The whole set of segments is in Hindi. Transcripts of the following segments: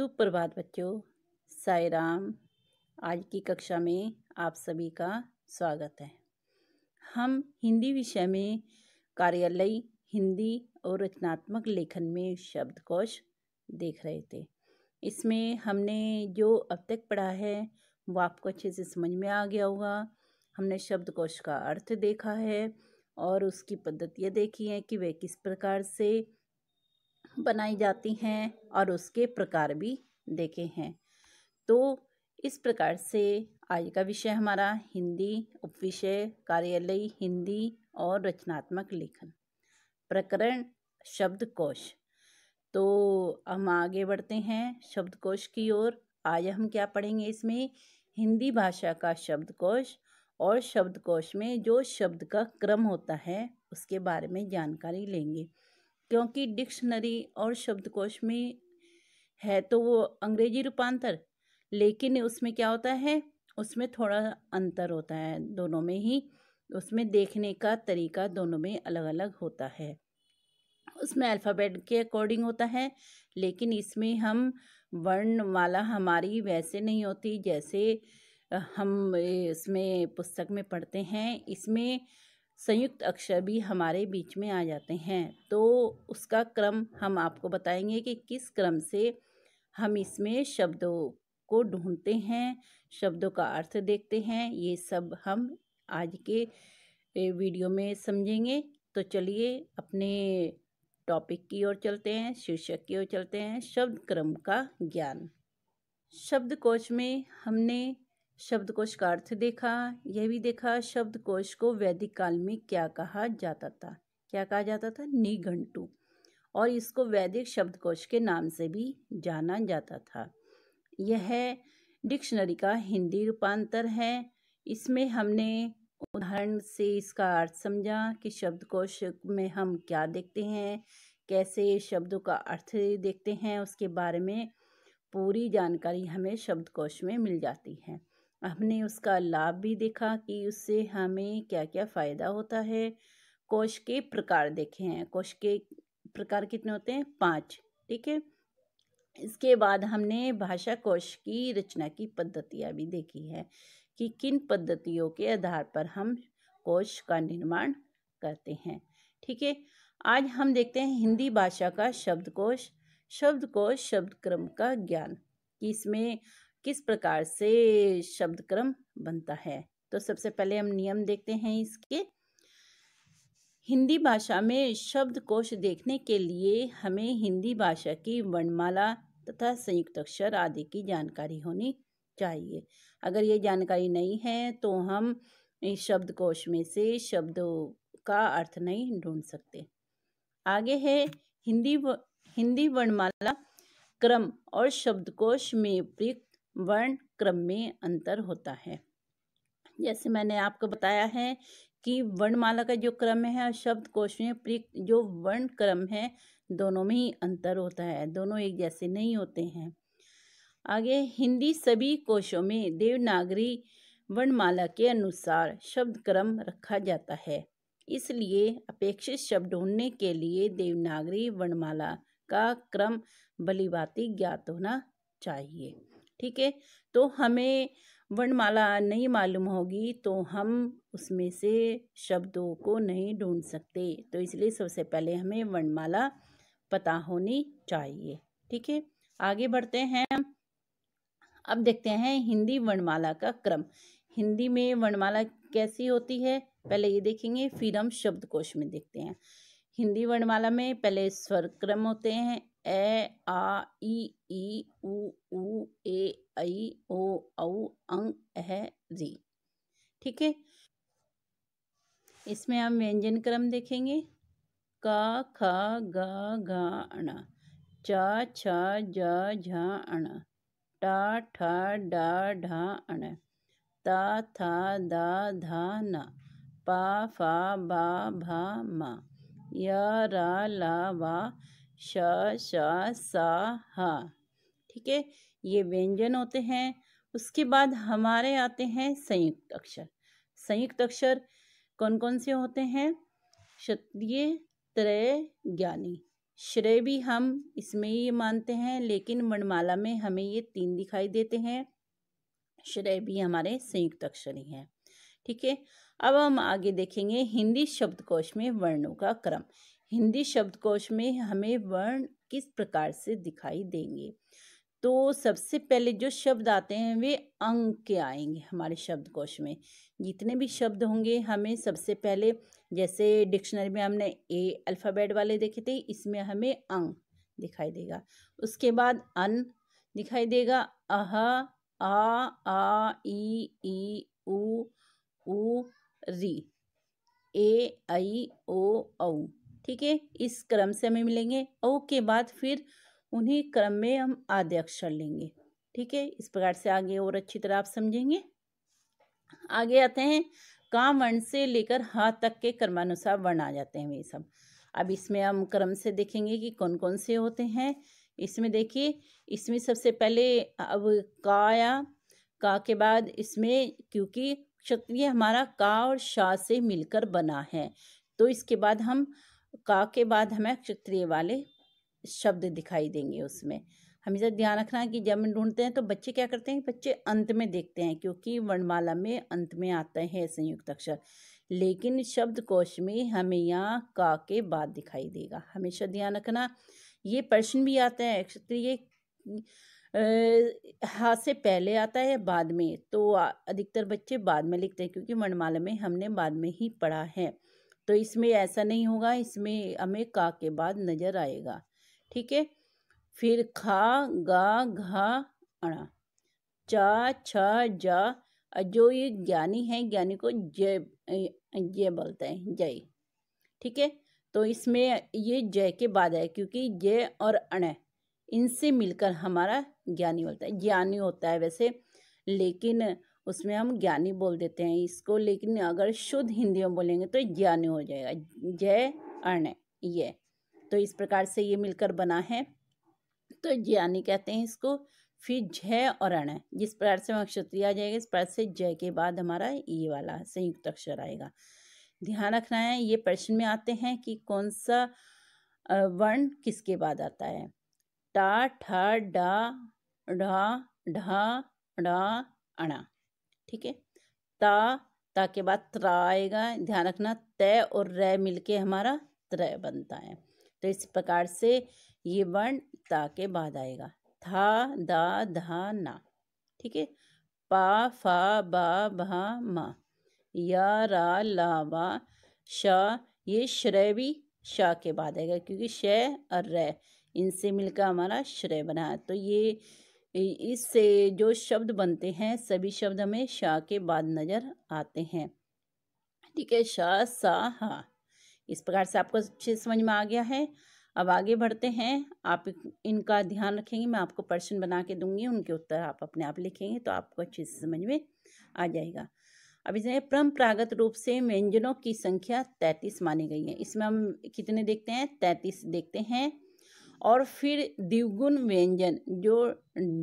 सुप्रभात बच्चों, साई राम। आज की कक्षा में आप सभी का स्वागत है। हम हिंदी विषय में कार्यालय हिंदी और रचनात्मक लेखन में शब्दकोश देख रहे थे। इसमें हमने जो अब तक पढ़ा है वो आपको अच्छे से समझ में आ गया होगा। हमने शब्दकोश का अर्थ देखा है और उसकी पद्धतियाँ देखी हैं कि वे किस प्रकार से बनाई जाती हैं और उसके प्रकार भी देखे हैं। तो इस प्रकार से आज का विषय हमारा हिंदी, उपविषय कार्यालय हिंदी और रचनात्मक लेखन, प्रकरण शब्दकोश। तो हम आगे बढ़ते हैं शब्दकोश की ओर। आज हम क्या पढ़ेंगे? इसमें हिंदी भाषा का शब्दकोश और शब्दकोश में जो शब्द का क्रम होता है उसके बारे में जानकारी लेंगे। क्योंकि डिक्शनरी और शब्दकोश में है तो वो अंग्रेजी रूपांतर, लेकिन उसमें क्या होता है, उसमें थोड़ा अंतर होता है दोनों में ही। उसमें देखने का तरीका दोनों में अलग अलग होता है। उसमें अल्फ़ाबेट के अकॉर्डिंग होता है, लेकिन इसमें हम वर्णमाला हमारी वैसे नहीं होती जैसे हम इसमें पुस्तक में पढ़ते हैं। इसमें संयुक्त अक्षर भी हमारे बीच में आ जाते हैं, तो उसका क्रम हम आपको बताएंगे कि किस क्रम से हम इसमें शब्दों को ढूंढते हैं, शब्दों का अर्थ देखते हैं। ये सब हम आज के वीडियो में समझेंगे। तो चलिए अपने टॉपिक की ओर चलते हैं, शीर्षक की ओर चलते हैं, शब्द क्रम का ज्ञान। शब्दकोश में हमने शब्दकोश का अर्थ देखा, यह भी देखा शब्दकोश को वैदिक काल में क्या कहा जाता था। क्या कहा जाता था? निघंटु। और इसको वैदिक शब्दकोश के नाम से भी जाना जाता था। यह डिक्शनरी का हिंदी रूपांतर है। इसमें हमने उदाहरण से इसका अर्थ समझा कि शब्दकोश में हम क्या देखते हैं, कैसे शब्दों का अर्थ देखते हैं, उसके बारे में पूरी जानकारी हमें शब्दकोश में मिल जाती है। हमने उसका लाभ भी देखा कि उससे हमें क्या क्या फ़ायदा होता है। कोश के प्रकार देखे हैं। कोश के प्रकार कितने होते हैं? 5। ठीक है। इसके बाद हमने भाषा कोश की रचना की पद्धतियाँ भी देखी है कि किन पद्धतियों के आधार पर हम कोश का निर्माण करते हैं। ठीक है। आज हम देखते हैं हिंदी भाषा का शब्दकोश। शब्दकोश शब्द क्रम का ज्ञान, कि इसमें किस प्रकार से शब्द क्रम बनता है। तो सबसे पहले हम नियम देखते हैं इसके। हिंदी भाषा में शब्दकोश देखने के लिए हमें हिंदी भाषा की वर्णमाला तथा संयुक्त अक्षर आदि की जानकारी होनी चाहिए। अगर ये जानकारी नहीं है तो हम इस शब्दकोश में से शब्दों का अर्थ नहीं ढूंढ सकते। आगे है हिंदी वर्णमाला क्रम और शब्दकोश में प्रयुक्त वर्ण क्रम में अंतर होता है। जैसे मैंने आपको बताया है कि वर्णमाला का जो क्रम है और शब्दकोश में प्रयुक्त जो वर्ण क्रम है, दोनों में ही अंतर होता है, दोनों एक जैसे नहीं होते हैं। आगे हिंदी सभी कोशों में देवनागरी वर्णमाला के अनुसार शब्द क्रम रखा जाता है। इसलिए अपेक्षित शब्द ढूंढने के लिए देवनागरी वर्णमाला का क्रम भलीभांति ज्ञात होना चाहिए। ठीक है। तो हमें वर्णमाला नहीं मालूम होगी तो हम उसमें से शब्दों को नहीं ढूंढ सकते। तो इसलिए सबसे पहले हमें वर्णमाला पता होनी चाहिए। ठीक है। आगे बढ़ते हैं। अब देखते हैं हिंदी वर्णमाला का क्रम। हिंदी में वर्णमाला कैसी होती है पहले ये देखेंगे, फिर हम शब्दकोश में देखते हैं। हिंदी वर्णमाला में पहले स्वर क्रम होते हैं, ए आ ई उ ए ऐ ओ औ अं अः री। ठीक है। इसमें हम व्यंजन क्रम देखेंगे, का ख ग घ ण, च छ ज झ ण, ट ठ ड ढ ण, त थ द ध न, प फ ब भ म, य र ल व, श श स ह। ठीक है। ये व्यंजन होते हैं। उसके बाद हमारे आते हैं संयुक्त अक्षर। संयुक्त अक्षर कौन कौन से होते हैं? क्षत्रिय, त्रय, ज्ञानी। श्रेय भी हम इसमें ही मानते हैं, लेकिन वर्णमाला में हमें ये 3 दिखाई देते हैं। श्रेय भी हमारे संयुक्त अक्षर ही हैं। ठीक है, अब हम आगे देखेंगे हिंदी शब्दकोश में वर्णों का क्रम। हिंदी शब्दकोश में हमें वर्ण किस प्रकार से दिखाई देंगे। तो सबसे पहले जो शब्द आते हैं वे अंग के आएंगे हमारे शब्दकोश में। जितने भी शब्द होंगे हमें सबसे पहले, जैसे डिक्शनरी में हमने ए अल्फ़ाबेट वाले देखे थे, इसमें हमें अंग दिखाई देगा। उसके बाद अन दिखाई देगा, अह, आ, ई, उ, री, ए, ऐ, ओ, औ। ठीक है, इस क्रम से हमें मिलेंगे। औ के बाद फिर उन्हीं क्रम में हम आद्य अक्षर लेंगे। ठीक है, इस प्रकार से आगे और अच्छी तरह आप समझेंगे। आगे आते हैं, का वर्ण से लेकर हा तक के क्रमानुसार वर्ण आ जाते हैं वे सब। अब इसमें हम क्रम से देखेंगे कि कौन कौन से होते हैं। इसमें देखिए, इसमें सबसे पहले अब का आया। का के बाद इसमें, क्योंकि क्षत्रिय हमारा का और शा से मिलकर बना है, तो इसके बाद हम का के बाद हमें क्षत्रिय वाले शब्द दिखाई देंगे। उसमें हमेशा ध्यान रखना कि जब हम ढूंढते हैं तो बच्चे क्या करते हैं, बच्चे अंत में देखते हैं, क्योंकि वर्णमाला में अंत में आता है संयुक्त अक्षर, लेकिन शब्दकोश में हमें यहाँ का के बाद दिखाई देगा। हमेशा ध्यान रखना। ये प्रश्न भी आता है, क्षत्रिय हा से पहले आता है बाद में, तो अधिकतर बच्चे बाद में लिखते हैं, क्योंकि वर्णमाला में हमने बाद में ही पढ़ा है। तो इसमें ऐसा नहीं होगा, इसमें हमें का के बाद नजर आएगा। ठीक है, फिर खा, गा, घा, अणा, चा, छ, जा। जो ये ज्ञानी है, ज्ञानी को जय बोलते हैं, जय। ठीक है, तो इसमें ये जय के बाद है, क्योंकि जय और अण इनसे मिलकर हमारा ज्ञानी बोलता है। ज्ञानी होता है वैसे, लेकिन उसमें हम ज्ञानी बोल देते हैं इसको, लेकिन अगर शुद्ध हिंदी में बोलेंगे तो ज्ञानी हो जाएगा, जय अण ये। तो इस प्रकार से ये मिलकर बना है, तो ज्ञानी कहते हैं इसको। फिर जय और अण, जिस प्रकार से हम क्षत्रिय आ जाएगा, इस प्रकार से जय के बाद हमारा ये वाला संयुक्त अक्षर आएगा। ध्यान रखना है, ये प्रश्न में आते हैं कि कौन सा वर्ण किसके बाद आता है। टा, ठा, डा, ढा, ढा, ढा, अणा। ठीक है, ता के बाद त्रा आएगा। ध्यान रखना, तय और रै मिलके हमारा त्रय बनता है। तो इस प्रकार से ये वर्ण ता के बाद आएगा। था, दा, धा, ना। ठीक है, पा, फा, बा, भा, मा, या, रा, ला, वा, शा। ये श्रेय भी शा के बाद आएगा, क्योंकि शय और रै इनसे मिलकर हमारा श्रेय बना है। तो ये इससे जो शब्द बनते हैं, सभी शब्द हमें शा के बाद नजर आते हैं। ठीक है, शा, सा, हा। इस प्रकार से आपको अच्छे समझ में आ गया है। अब आगे बढ़ते हैं। आप इनका ध्यान रखेंगे, मैं आपको प्रश्न बना के दूंगी, उनके उत्तर आप अपने आप लिखेंगे, तो आपको अच्छे से समझ में आ जाएगा। अब इसमें परंपरागत रूप से व्यंजनों की संख्या 33 मानी गई है। इसमें हम कितने देखते हैं, 33 देखते हैं। और फिर द्विगुण व्यंजन, जो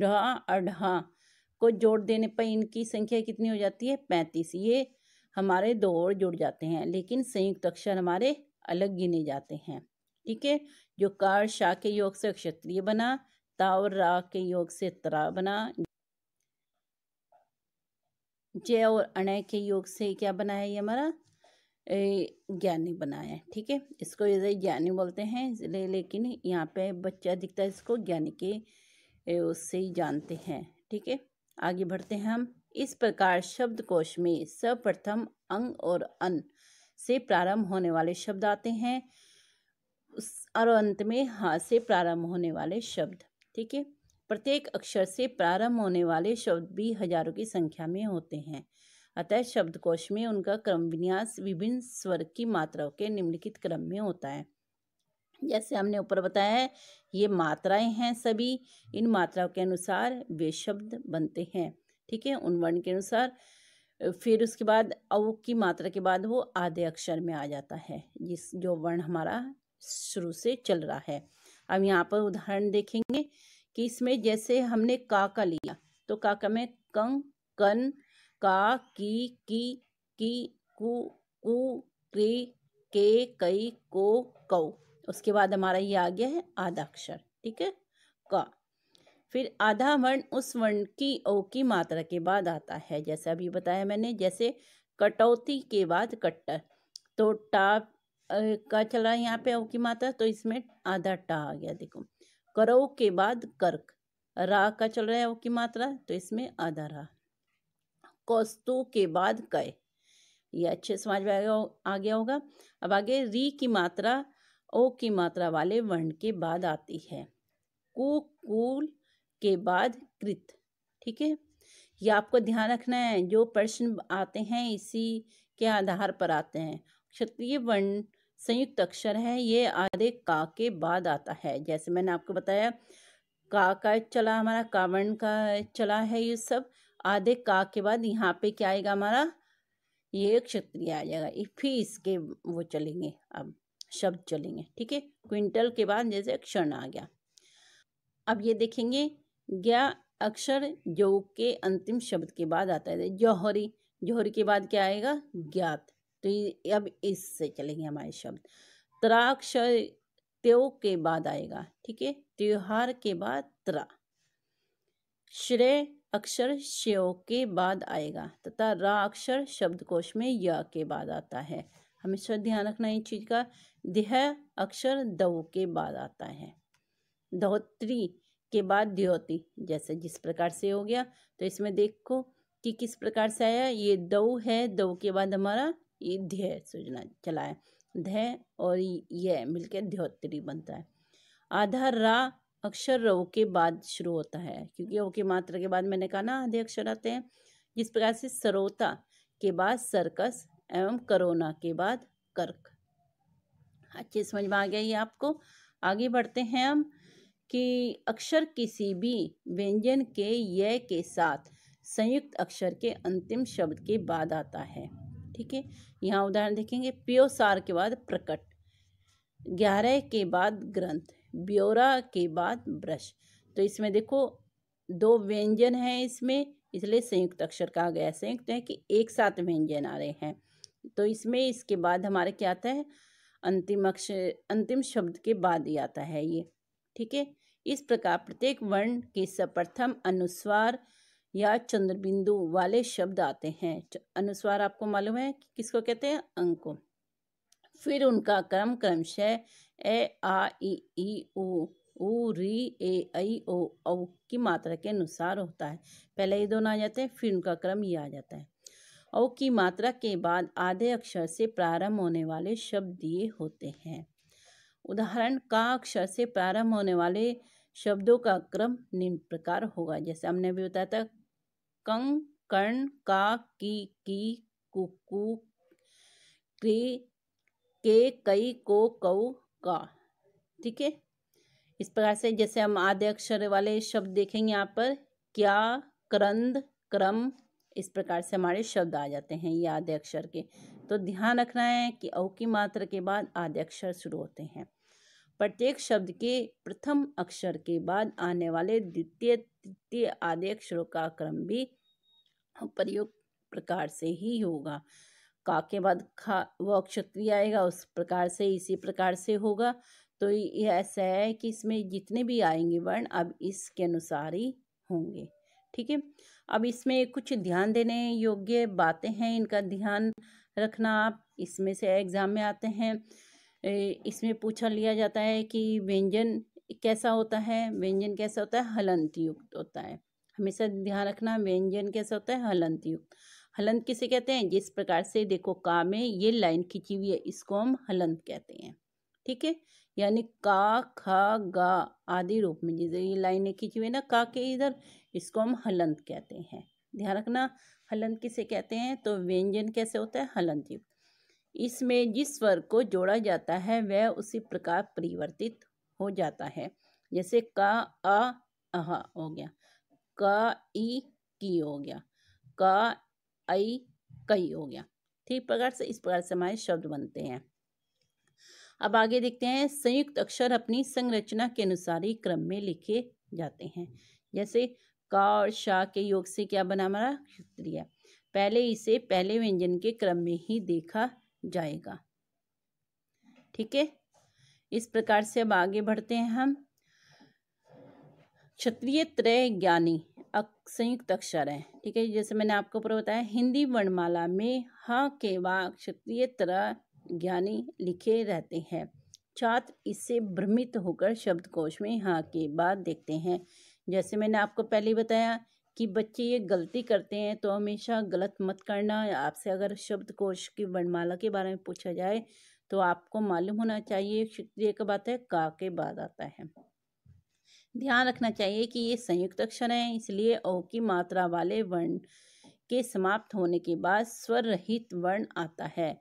ढा और ढा को जोड़ देने पर इनकी संख्या कितनी हो जाती है, 35। ये हमारे दो और जुड़ जाते हैं, लेकिन संयुक्त अक्षर हमारे अलग गिने जाते हैं। ठीक है, जो का और शा के योग से क्षत्रिय बना, ता और रा के योग से त्रा बना, जय और अणय के योग से क्या बना है, ये हमारा ज्ञानी बना है। ठीक है, इसको ये ज्ञानी बोलते हैं, इसलिए, लेकिन यहाँ पे बच्चा दिखता है, इसको ज्ञानी के उससे ही जानते हैं। ठीक है, आगे बढ़ते हैं हम। इस प्रकार शब्दकोश में सर्वप्रथम अंग और अन से प्रारंभ होने वाले शब्द आते हैं, और अंत में हा से प्रारंभ होने वाले शब्द। ठीक है, प्रत्येक अक्षर से प्रारंभ होने वाले शब्द भी हजारों की संख्या में होते हैं, अतः शब्दकोश में उनका क्रम विन्यास विभिन्न स्वर की मात्राओं के निम्नलिखित क्रम में होता है। जैसे हमने ऊपर बताया है, ये मात्राएं हैं सभी, इन मात्राओं के अनुसार वे शब्द बनते हैं। ठीक है, उन वर्ण के अनुसार। फिर उसके बाद औ की मात्रा के बाद वो आधे अक्षर में आ जाता है, जो वर्ण हमारा शुरू से चल रहा है। अब यहाँ पर उदाहरण देखेंगे कि इसमें जैसे हमने का लिया, तो का में कंग, कन, का, की, कु, कु, क्री, के, कई, को, कौ। उसके बाद हमारा ये आ गया है आधा अक्षर, ठीक है, का। फिर आधा वर्ण उस वर्ण की ओ की मात्रा के बाद आता है, जैसे अभी बताया मैंने, जैसे कटौती के बाद कट्टर, तो टा का चल रहा है यहाँ पे ओ की मात्रा, तो इसमें आधा टा आ गया। देखो, करो के बाद कर्क, रा का चल रहा है ओ की मात्रा, तो इसमें आधा रा। कौस्तु के बाद कय, ये अच्छे समझ में आ गया होगा। अब आगे री की मात्रा ओ की मात्रा वाले वर्ण के बाद आती है। कु कूल के बाद कृत, ठीक है। ये आपको ध्यान रखना है, जो प्रश्न आते हैं इसी के आधार पर आते हैं। क्षत्रिय वर्ण संयुक्त अक्षर है, ये आधे का के बाद आता है। जैसे मैंने आपको बताया, का चला, हमारा का वर्ण का चला है, ये सब आधे का के बाद यहाँ पे क्या आएगा हमारा, ये क्षत्रिय आ जाएगा। फिर इसके वो चलेंगे, अब शब्द चलेंगे, ठीक है। क्विंटल के बाद जैसे क्षण आ गया। अब ये देखेंगे, ज्ञा अक्षर जो के अंतिम शब्द के बाद आता है। जौहरी, जौहरी के बाद क्या आएगा, ज्ञात, तो ये अब इससे चलेंगे हमारे शब्द। त्राक्षर त्यो के बाद आएगा, ठीक है, त्योहार के बाद त्रा। श्रेय अक्षर श्यो के बाद आएगा, तथा रा अक्षर शब्दकोश में य के बाद आता है। हमेशा ध्यान रखना इस चीज का। देह अक्षर दव के बाद आता है। धोत्री के बाद द्योति, जैसे जिस प्रकार से हो गया, तो इसमें देखो कि किस प्रकार से आया। ये दव है, दव के बाद हमारा ये ध्य सूचना चला है, ध्य और ये मिलकर द्योत्री बनता है। आधा रा अक्षर रव के बाद शुरू होता है, क्योंकि ओ की मात्रा के बाद मैंने कहा ना आधे अक्षर आते हैं। जिस प्रकार से सरोता के बाद सर्कस एवं करोना के बाद कर्क। अच्छे समझ में आ गया ये आपको। आगे बढ़ते हैं हम, कि अक्षर किसी भी व्यंजन के य के साथ संयुक्त अक्षर के अंतिम शब्द के बाद आता है, ठीक है। यहाँ उदाहरण देखेंगे, प्योसार के बाद प्रकट, 11 के बाद ग्रंथ, ब्योरा के बाद ब्रश। तो इसमें देखो दो व्यंजन हैं इसमें, इसलिए संयुक्त अक्षर कहा गया है। संयुक्त है कि एक साथ व्यंजन आ रहे हैं, तो इसमें इसके बाद हमारे क्या आता है, अंतिम अक्षर, अंतिम शब्द के बाद ही आता है ये, ठीक है। इस प्रकार प्रत्येक वर्ण के सप्रथम अनुस्वार या चंद्रबिंदु वाले शब्द आते हैं। अनुस्वार आपको मालूम है कि किसको कहते हैं, अंक को। फिर उनका क्रम क्रमशः ए आ ई उ री ए ऐ ओ औ की मात्रा के अनुसार होता है। पहले ये दोनों आ जाते हैं, फिर उनका क्रम ये आ जाता है। औ की मात्रा के बाद आधे अक्षर से प्रारंभ होने वाले शब्द दिए होते हैं। उदाहरण, का अक्षर से प्रारंभ होने वाले शब्दों का क्रम निम्न प्रकार होगा। जैसे हमने भी बताया था, कंग, कर्ण, का, की, कुकु, क्री, के, कई, को, कौ, का, ठीक है। इस प्रकार से जैसे हम आधे अक्षर वाले शब्द देखेंगे यहाँ पर, क्या, क्रंद, क्रम, इस प्रकार से हमारे शब्द आ जाते हैं ये आधे अक्षर के। तो ध्यान रखना है कि औ की मात्रा के बाद आधे अक्षर शुरू होते हैं। प्रत्येक शब्द के प्रथम अक्षर के बाद आने वाले द्वितीय तृतीय आधे अक्षरों का क्रम भी प्रयुक्त प्रकार से ही होगा। का के बाद खा वो क्षत्रिय आएगा, उस प्रकार से इसी प्रकार से होगा। तो ये ऐसा है कि इसमें जितने भी आएंगे वर्ण अब इसके अनुसार ही होंगे, ठीक है। अब इसमें कुछ ध्यान देने योग्य बातें हैं, इनका ध्यान रखना आप। इसमें से एग्जाम में आते हैं, इसमें पूछा लिया जाता है कि व्यंजन कैसा होता है। व्यंजन कैसा होता है, हलंत युक्त होता है। हमेशा ध्यान रखना, व्यंजन कैसा होता है, हलंत युक्त। हलंत किसे कहते हैं, जिस प्रकार से देखो का में ये लाइन खिंची हुई है, इसको हम हलंत कहते हैं, ठीक है। यानी का, खा, गा आदि रूप में जैसे ये लाइनें खिंची हुई है ना का के इधर, इसको हम हलंत कहते हैं। ध्यान रखना, हलंत किसे कहते हैं, तो व्यंजन कैसे होता है, हलंत युक्त। इसमें जिस स्वर को जोड़ा जाता है वह उसी प्रकार परिवर्तित हो जाता है। जैसे का, आ, अहा हो गया, का, ई, की हो गया, का, आई, कई हो गया। ठीक प्रकार से इस प्रकार से हमारे शब्द बनते हैं। अब आगे देखते हैं, संयुक्त अक्षर अपनी संरचना के अनुसार ही क्रम में लिखे जाते हैं। जैसे का और शा के योग से क्या बना हमारा, क्षत्रिय। पहले इसे पहले व्यंजन के क्रम में ही देखा जाएगा, ठीक है। इस प्रकार से अब आगे बढ़ते हैं हम। क्षत्रिय त्रय ज्ञानी संयुक्त अक्षर है, ठीक है। जैसे मैंने आपको पूरा बताया, हिंदी वर्णमाला में ह के बाद क्षत्रिय त्रय ज्ञानी लिखे रहते हैं। छात्र इससे भ्रमित होकर शब्दकोश में ह के बाद देखते हैं। जैसे मैंने आपको पहले बताया कि बच्चे ये गलती करते हैं, तो हमेशा गलत मत करना। आपसे अगर शब्दकोश की वर्णमाला के बारे में पूछा जाए तो आपको मालूम होना चाहिए क्षत्रिय कब आता है, का के बाद आता है। ध्यान रखना चाहिए कि ये संयुक्त अक्षर हैं, इसलिए ओ की मात्रा वाले वर्ण के समाप्त होने के बाद स्वर रहित वर्ण आता है,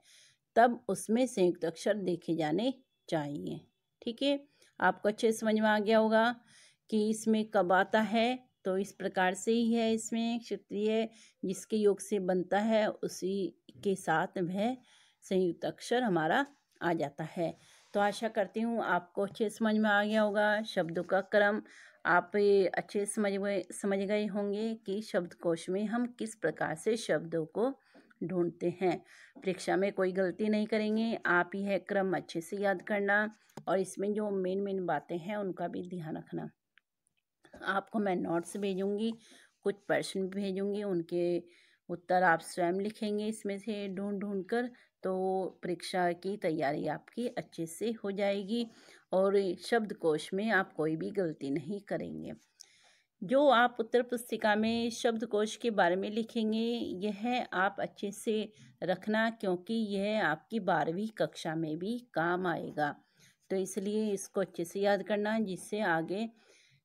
तब उसमें संयुक्त अक्षर देखे जाने चाहिए, ठीक है। आपको अच्छे समझ में आ गया होगा कि इसमें कब आता है। तो इस प्रकार से ही है, इसमें क्षत्रिय जिसके योग से बनता है उसी के साथ वह संयुक्त अक्षर हमारा आ जाता है। तो आशा करती हूँ आपको अच्छे समझ में आ गया होगा। शब्दों का क्रम आप अच्छे समझ गए होंगे कि शब्दकोश में हम किस प्रकार से शब्दों को ढूंढते हैं। परीक्षा में कोई गलती नहीं करेंगे, आप यह क्रम अच्छे से याद करना और इसमें जो मेन बातें हैं उनका भी ध्यान रखना। आपको मैं नोट्स भेजूंगी, कुछ प्रश्न भेजूंगी, उनके उत्तर आप स्वयं लिखेंगे इसमें से ढूंढ कर। तो परीक्षा की तैयारी आपकी अच्छे से हो जाएगी और शब्दकोश में आप कोई भी गलती नहीं करेंगे। जो आप उत्तर पुस्तिका में शब्दकोश के बारे में लिखेंगे यह आप अच्छे से रखना, क्योंकि यह आपकी 12वीं कक्षा में भी काम आएगा। तो इसलिए इसको अच्छे से याद करना, जिससे आगे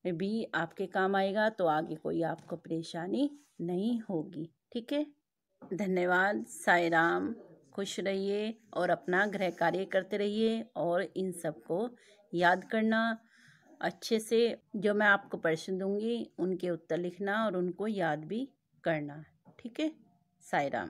भी आपके काम आएगा, तो आगे कोई आपको परेशानी नहीं होगी, ठीक है। धन्यवाद। साईं राम। खुश रहिए और अपना गृह कार्य करते रहिए और इन सबको याद करना अच्छे से। जो मैं आपको प्रश्न दूंगी उनके उत्तर लिखना और उनको याद भी करना, ठीक है। साईं राम।